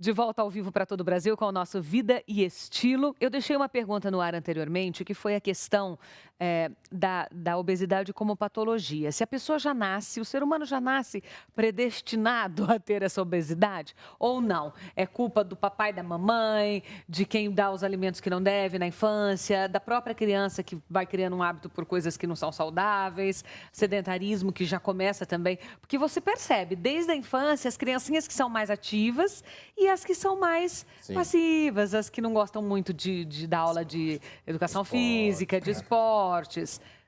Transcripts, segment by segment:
De volta ao vivo para todo o Brasil com o nosso Vida e Estilo. Eu deixei uma pergunta no ar anteriormente, que foi a questão da obesidade como patologia. Se a pessoa já nasce, o ser humano já nasce predestinado a ter essa obesidade ou não? É culpa do papai e da mamãe, de quem dá os alimentos que não deve na infância, da própria criança que vai criando um hábito por coisas que não são saudáveis, sedentarismo que já começa também. Porque você percebe, desde a infância, as criancinhas que são mais ativas e as que são mais Sim. passivas, as que não gostam muito de dar aula de educação física, de esportes.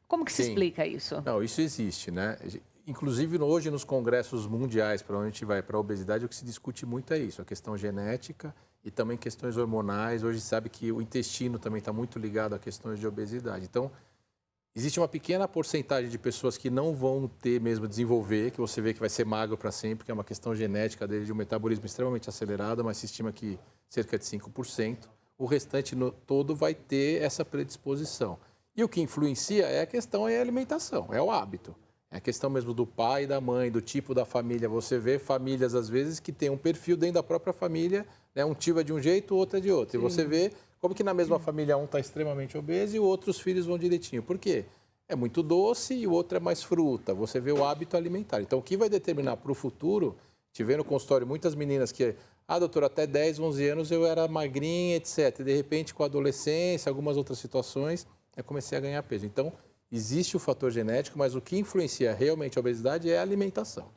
Como que se Sim. explica isso? Não, isso existe, né? Inclusive, hoje, nos congressos mundiais, para onde a gente vai, para a obesidade, o que se discute muito é isso, a questão genética e também questões hormonais. Hoje, sabe que o intestino também está muito ligado a questões de obesidade. Então, existe uma pequena porcentagem de pessoas que não vão ter mesmo desenvolver, que você vê que vai ser magro para sempre, que é uma questão genética dele, de um metabolismo extremamente acelerado, mas se estima que cerca de 5%. O restante todo vai ter essa predisposição. E o que influencia é a questão é a alimentação, é o hábito. É a questão mesmo do pai e da mãe, do tipo da família. Você vê famílias, às vezes, que tem um perfil dentro da própria família, né? Um tio é de um jeito, o outro é de outro. Sim. E você vê como que na mesma família um está extremamente obeso e o outro os filhos vão direitinho. Por quê? É muito doce e o outro é mais fruta. Você vê o hábito alimentar. Então, o que vai determinar para o futuro, te vê no consultório muitas meninas que, doutor, até 10, 11 anos eu era magrinha, etc. E, de repente, com a adolescência, algumas outras situações, eu comecei a ganhar peso. Então, existe o fator genético, mas o que influencia realmente a obesidade é a alimentação.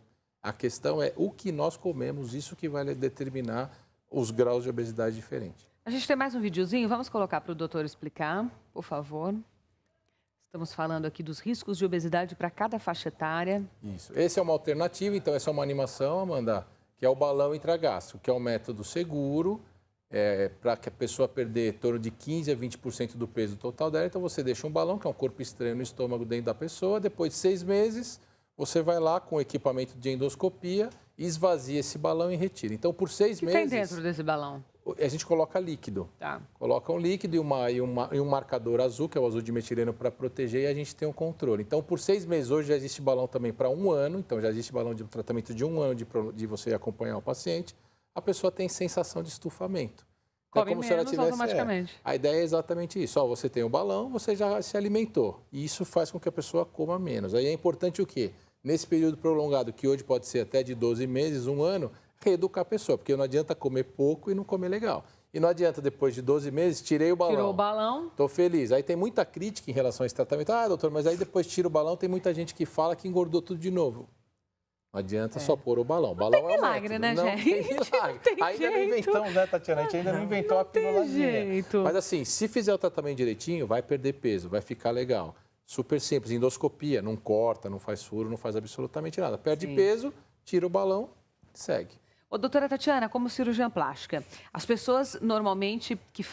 A questão é o que nós comemos, isso que vai determinar os graus de obesidade diferentes. A gente tem mais um videozinho, vamos colocar para o doutor explicar, por favor. Estamos falando aqui dos riscos de obesidade para cada faixa etária. Isso. Esse é uma alternativa, então essa é uma animação, Amanda, que é o balão intragasto, que é um método seguro para que a pessoa perder em torno de 15% a 20% do peso total dela. Então você deixa um balão, que é um corpo estranho no estômago dentro da pessoa, depois de 6 meses, você vai lá com o equipamento de endoscopia, esvazia esse balão e retira. Então por 6 O que meses... tem dentro desse balão? A gente coloca líquido. Tá. Coloca um líquido e um marcador azul, que é o azul de metileno, para proteger e a gente tem um controle. Então, por 6 meses, hoje já existe balão também para 1 ano. Então, já existe balão de tratamento de 1 ano de você acompanhar o paciente. A pessoa tem sensação de estufamento. Come é como menos se ela tivesse, automaticamente. A ideia é exatamente isso. Você tem o balão, você já se alimentou. E isso faz com que a pessoa coma menos. Aí é importante o quê? Nesse período prolongado, que hoje pode ser até de 12 meses, 1 ano, reeducar a pessoa, porque não adianta comer pouco e não comer legal. E não adianta, depois de 12 meses, tirei o balão. Tirou o balão. Estou feliz. Aí tem muita crítica em relação a esse tratamento. Doutor, mas aí depois tira o balão, tem muita gente que fala que engordou tudo de novo. Não adianta só pôr o balão. O balão tem milagre, é o né, método. Não gente? tem milagre. Não tem Ainda não jeito. inventamos, né, Tatiana? A gente ainda não inventou a pílulazinha. jeito. Mas assim, se fizer o tratamento direitinho, vai perder peso, vai ficar legal. Super simples, endoscopia, não corta, não faz furo, não faz absolutamente nada. Perde peso, tira o balão, segue. Ô, doutora Tatiana, como cirurgiã plástica, as pessoas normalmente que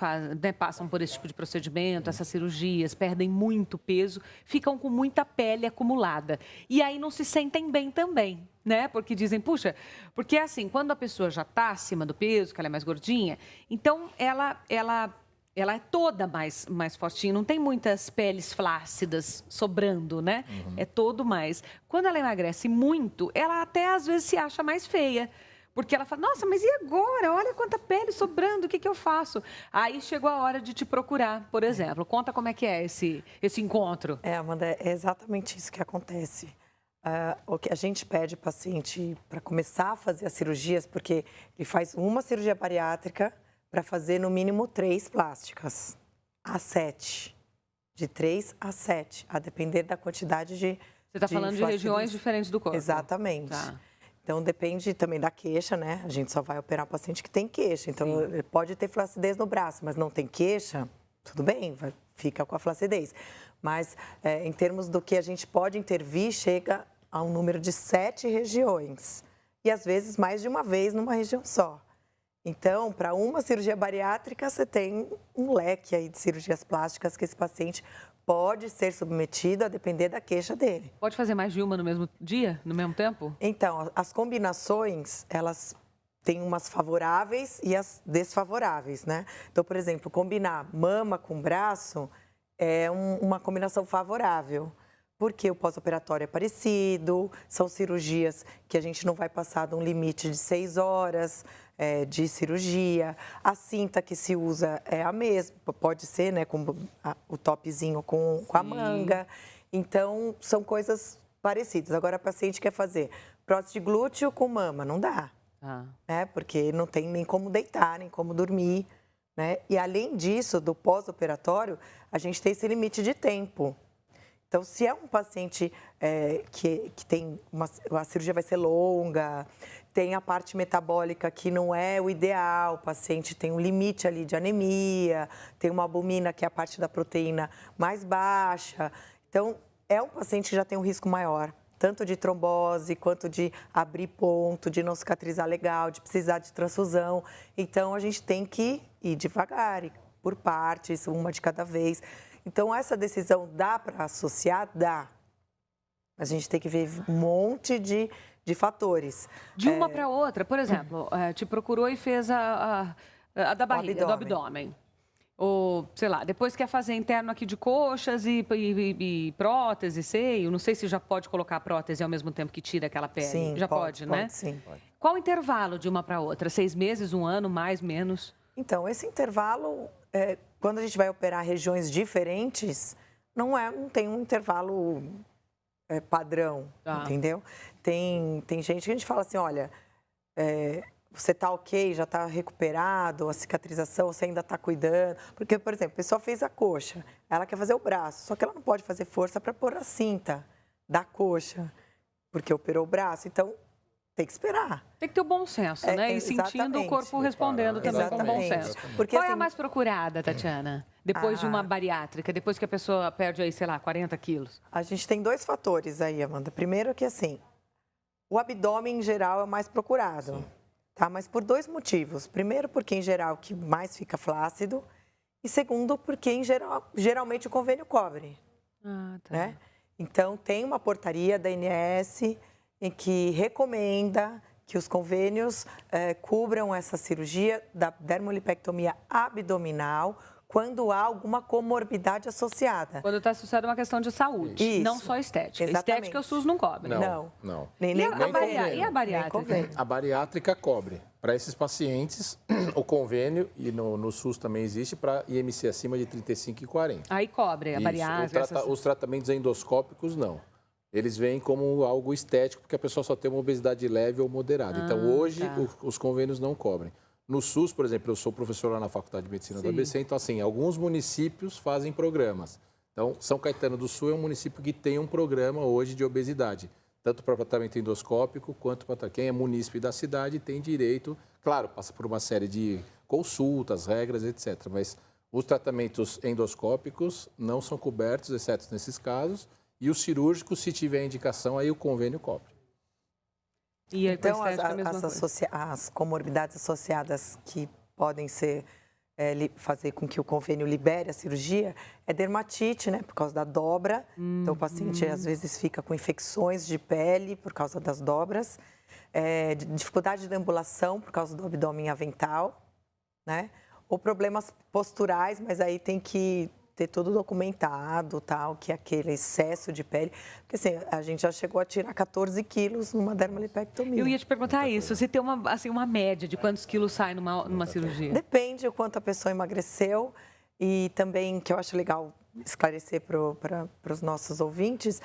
passam por esse tipo de procedimento, essas cirurgias, perdem muito peso, ficam com muita pele acumulada. E aí não se sentem bem também, né? Porque dizem, puxa, porque assim, quando a pessoa já está acima do peso, que ela é mais gordinha, então ela é toda mais fortinha, não tem muitas peles flácidas sobrando, né? É todo mais. Quando ela emagrece muito, ela até às vezes se acha mais feia. Porque ela fala, nossa, mas e agora? Olha quanta pele sobrando, o que eu faço? Aí chegou a hora de te procurar, por exemplo. Conta como é que é esse encontro. Amanda, é exatamente isso que acontece. O que a gente pede ao paciente para começar a fazer as cirurgias, porque ele faz uma cirurgia bariátrica para fazer no mínimo 3 plásticas, a 7. De 3 a 7, a depender da quantidade de... Você está falando de regiões diferentes do corpo. Exatamente. Tá. Então, depende também da queixa, né? A gente só vai operar o paciente que tem queixa. Então, ele pode ter flacidez no braço, mas não tem queixa, tudo bem, fica com a flacidez. Mas, em termos do que a gente pode intervir, chega a um número de 7 regiões. E, às vezes, mais de uma vez numa região só. Então, para uma cirurgia bariátrica, você tem um leque aí de cirurgias plásticas que esse paciente pode ser submetido a depender da queixa dele. Pode fazer mais de uma no mesmo dia, no mesmo tempo? Então, as combinações, elas têm umas favoráveis e as desfavoráveis, né? Então, por exemplo, combinar mama com braço é uma combinação favorável, porque o pós-operatório é parecido, são cirurgias que a gente não vai passar de um limite de 6 horas, de cirurgia. A cinta que se usa é a mesma, pode ser, né, com o topzinho com a manga. Então, são coisas parecidas. Agora, a paciente quer fazer prótese de glúteo com mama, não dá. Né? Porque não tem nem como deitar, nem como dormir. Né? E, além disso, do pós-operatório, a gente tem esse limite de tempo. Então, se é um paciente que tem a cirurgia vai ser longa, tem a parte metabólica que não é o ideal, o paciente tem um limite ali de anemia, tem uma albumina, que é a parte da proteína mais baixa. Então, é um paciente que já tem um risco maior, tanto de trombose, quanto de abrir ponto, de não cicatrizar legal, de precisar de transfusão. Então, a gente tem que ir devagar, por partes, uma de cada vez. Então, essa decisão dá para associar? Dá. A gente tem que ver um monte de fatores. De uma para outra, por exemplo, te procurou e fez a da barriga, do abdômen. Ou, sei lá, depois quer fazer interno aqui de coxas e prótese, seio. Não sei se já pode colocar a prótese ao mesmo tempo que tira aquela pele. Sim, já pode, né? Sim. Qual o intervalo de uma para outra? 6 meses, 1 ano, mais, menos? Então, esse intervalo, quando a gente vai operar regiões diferentes, não tem um intervalo padrão, entendeu? Tem gente que a gente fala assim, olha, você está ok, já está recuperado, a cicatrização, você ainda está cuidando. Porque, por exemplo, a pessoa fez a coxa, ela quer fazer o braço, só que ela não pode fazer força para pôr a cinta da coxa, porque operou o braço. Então, tem que esperar. Tem que ter o bom senso, né? E sentindo o corpo respondendo também com bom senso. Porque, qual é a mais procurada, Tatiana? Depois de uma bariátrica, depois que a pessoa perde aí, sei lá, 40 quilos? A gente tem 2 fatores aí, Amanda. Primeiro que, assim, o abdômen, em geral, é o mais procurado. Sim. Tá? Mas por 2 motivos. Primeiro, porque, em geral, que mais fica flácido. E segundo, porque, em geral, geralmente o convênio cobre. Né? Então, tem uma portaria da ANS em que recomenda que os convênios cubram essa cirurgia da dermolipectomia abdominal quando há alguma comorbidade associada. Quando está associado a uma questão de saúde, Isso. Não só estética. Exatamente. Estética o SUS não cobre. Não. E a bariátrica? A bariátrica cobre. Para esses pacientes, o convênio, e no SUS também existe, para IMC acima de 35 e 40. Aí cobre a bariátrica. Os tratamentos endoscópicos, não. Eles vêm como algo estético, porque a pessoa só tem uma obesidade leve ou moderada. Então, hoje, os convênios não cobrem. No SUS, por exemplo, eu sou professor lá na Faculdade de Medicina do ABC, então, assim, alguns municípios fazem programas. Então, São Caetano do Sul é um município que tem um programa hoje de obesidade, tanto para tratamento endoscópico, quanto para quem é munícipe da cidade tem direito, claro, passa por uma série de consultas, regras, etc. Mas os tratamentos endoscópicos não são cobertos, exceto nesses casos, e os cirúrgicos, se tiver indicação, aí o convênio cobre. E então, as comorbidades associadas que podem fazer com que o convênio libere a cirurgia é dermatite, né, por causa da dobra. Então, o paciente, às vezes, fica com infecções de pele por causa das dobras. Dificuldade de ambulação por causa do abdômen avental, né? Ou problemas posturais, mas aí tem que ter tudo documentado, tal, que é aquele excesso de pele. Porque, assim, a gente já chegou a tirar 14 quilos numa dermolipectomia. Eu ia te perguntar isso, se tem uma média de quantos quilos sai numa cirurgia? Depende o quanto a pessoa emagreceu e também, que eu acho legal esclarecer para os nossos ouvintes,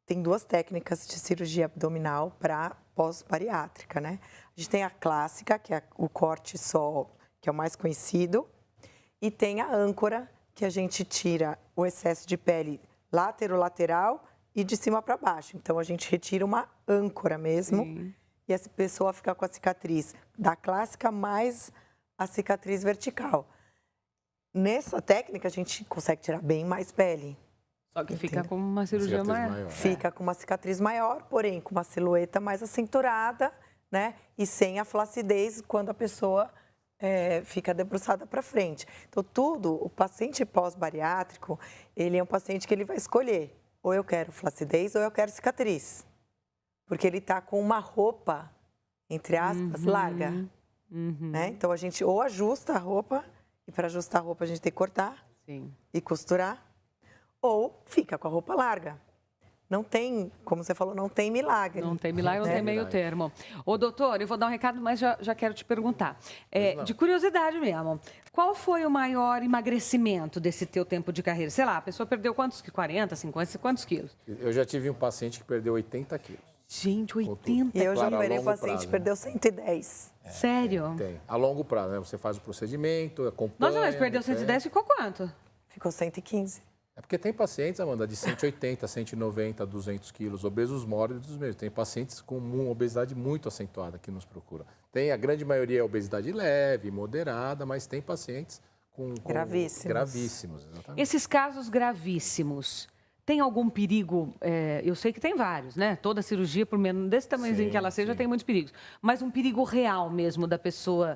tem 2 técnicas de cirurgia abdominal para pós-bariátrica, né? A gente tem a clássica, que é o corte só, que é o mais conhecido, e tem a âncora, que a gente tira o excesso de pele lateral e de cima para baixo. Então, a gente retira uma âncora mesmo. Sim. E essa pessoa fica com a cicatriz da clássica mais a cicatriz vertical. Nessa técnica, a gente consegue tirar bem mais pele. Só que fica com uma cirurgia maior. Fica com uma cicatriz maior, porém com uma silhueta mais acinturada, né? E sem a flacidez quando a pessoa fica debruçada para frente. Então, o paciente pós-bariátrico, ele é um paciente que ele vai escolher, ou eu quero flacidez ou eu quero cicatriz. Porque ele está com uma roupa, entre aspas, larga. Né? Então, a gente ou ajusta a roupa, e para ajustar a roupa a gente tem que cortar e costurar, ou fica com a roupa larga. não tem, como você falou, não tem milagre. Não tem milagre, não tem meio termo. Ô, doutor, eu vou dar um recado, mas já quero te perguntar. De curiosidade mesmo, qual foi o maior emagrecimento desse teu tempo de carreira? Sei lá, a pessoa perdeu quantos? 40, 50, quantos quilos? Eu já tive um paciente que perdeu 80 quilos. Gente, 80. E eu já Claro, a operei um longo paciente prazo, que perdeu 110. Sério? Tem. A longo prazo, né? Você faz o procedimento, acompanha... Nossa, mas perdeu 110, ficou quanto? Ficou 115. É porque tem pacientes, Amanda, de 180, 190, 200 quilos, obesos mórbidos mesmo. Tem pacientes com uma obesidade muito acentuada que nos procuram. Tem, a grande maioria é obesidade leve, moderada, mas tem pacientes com gravíssimos, exatamente. Esses casos gravíssimos, tem algum perigo? Eu sei que tem vários, né? Toda cirurgia, por menos desse tamanhozinho que ela seja, tem muitos perigos. Mas um perigo real mesmo da pessoa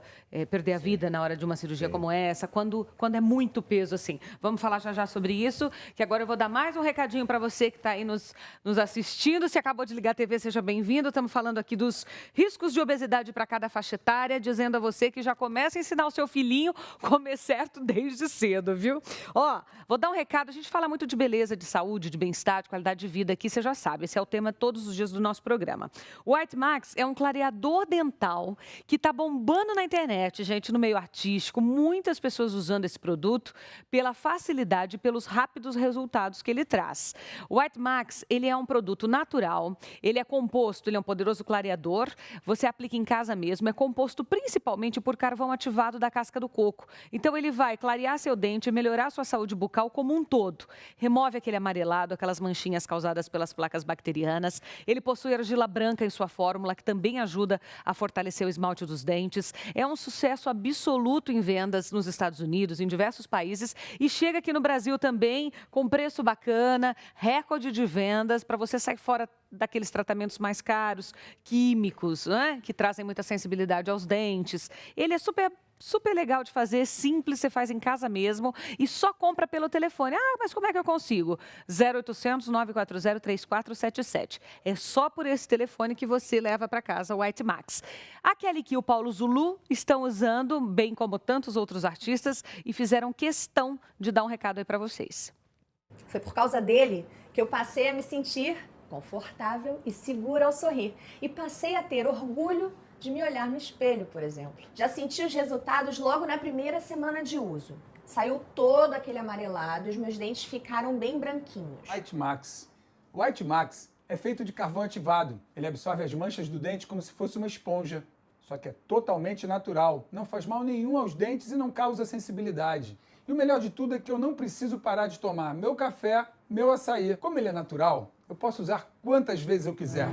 perder a vida na hora de uma cirurgia como essa, quando é muito peso assim. Vamos falar já sobre isso, que agora eu vou dar mais um recadinho para você que está aí nos assistindo. Se acabou de ligar a TV, seja bem-vindo. Estamos falando aqui dos riscos de obesidade para cada faixa etária, dizendo a você que já começa a ensinar o seu filhinho a comer certo desde cedo, viu? Ó, vou dar um recado. A gente fala muito de beleza, de saúde, de bem-estar, de qualidade de vida aqui, você já sabe, esse é o tema todos os dias do nosso programa. O White Max é um clareador dental que está bombando na internet, gente, no meio artístico, muitas pessoas usando esse produto pela facilidade e pelos rápidos resultados que ele traz. O White Max, ele é um produto natural, ele é composto, ele é um poderoso clareador, você aplica em casa mesmo, é composto principalmente por carvão ativado da casca do coco. Então ele vai clarear seu dente e melhorar sua saúde bucal como um todo. Remove aquele amarelado, aquelas manchinhas causadas pelas placas bacterianas. Ele possui argila branca em sua fórmula, que também ajuda a fortalecer o esmalte dos dentes. É um sucesso absoluto em vendas nos Estados Unidos, em diversos países, e chega aqui no Brasil também com preço bacana, recorde de vendas, para você sair fora daqueles tratamentos mais caros, químicos, né, que trazem muita sensibilidade aos dentes. Ele é super legal de fazer, simples, você faz em casa mesmo e só compra pelo telefone. Ah, mas como é que eu consigo? 0800 940 3477. É só por esse telefone que você leva para casa o White Max. A Kelly Key e o Paulo Zulu estão usando, bem como tantos outros artistas, e fizeram questão de dar um recado aí para vocês. Foi por causa dele que eu passei a me sentir confortável e segura ao sorrir. E passei a ter orgulho de me olhar no espelho, por exemplo. Já senti os resultados logo na primeira semana de uso. Saiu todo aquele amarelado e os meus dentes ficaram bem branquinhos. White Max. O White Max é feito de carvão ativado. Ele absorve as manchas do dente como se fosse uma esponja. Só que é totalmente natural. Não faz mal nenhum aos dentes e não causa sensibilidade. E o melhor de tudo é que eu não preciso parar de tomar meu café, meu açaí. Como ele é natural, eu posso usar quantas vezes eu quiser.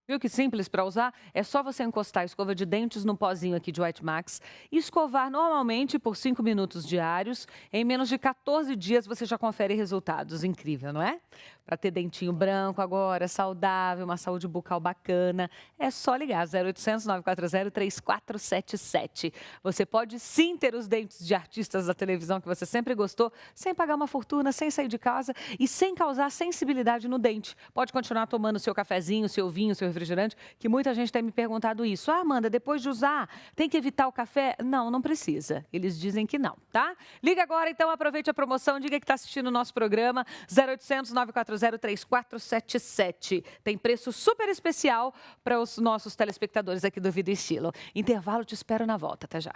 Viu que simples para usar? É só você encostar a escova de dentes no pozinho aqui de White Max e escovar normalmente por 5 minutos diários. Em menos de 14 dias você já confere resultados. Incrível, não é? Para ter dentinho branco agora, saudável, uma saúde bucal bacana, é só ligar 0800 940 3477. Você pode sim ter os dentes de artistas da televisão que você sempre gostou, sem pagar uma fortuna, sem sair de casa e sem causar sensibilidade no dente. Pode continuar tomando seu cafezinho, seu vinho, seu refrigerante, que muita gente tem me perguntado isso. Ah, Amanda, depois de usar, tem que evitar o café? Não, não precisa. Eles dizem que não, tá? Liga agora, então, aproveite a promoção, diga que está assistindo o nosso programa, 0800 940 3477. Tem preço super especial para os nossos telespectadores aqui do Vida e Estilo. Intervalo, te espero na volta. Até já.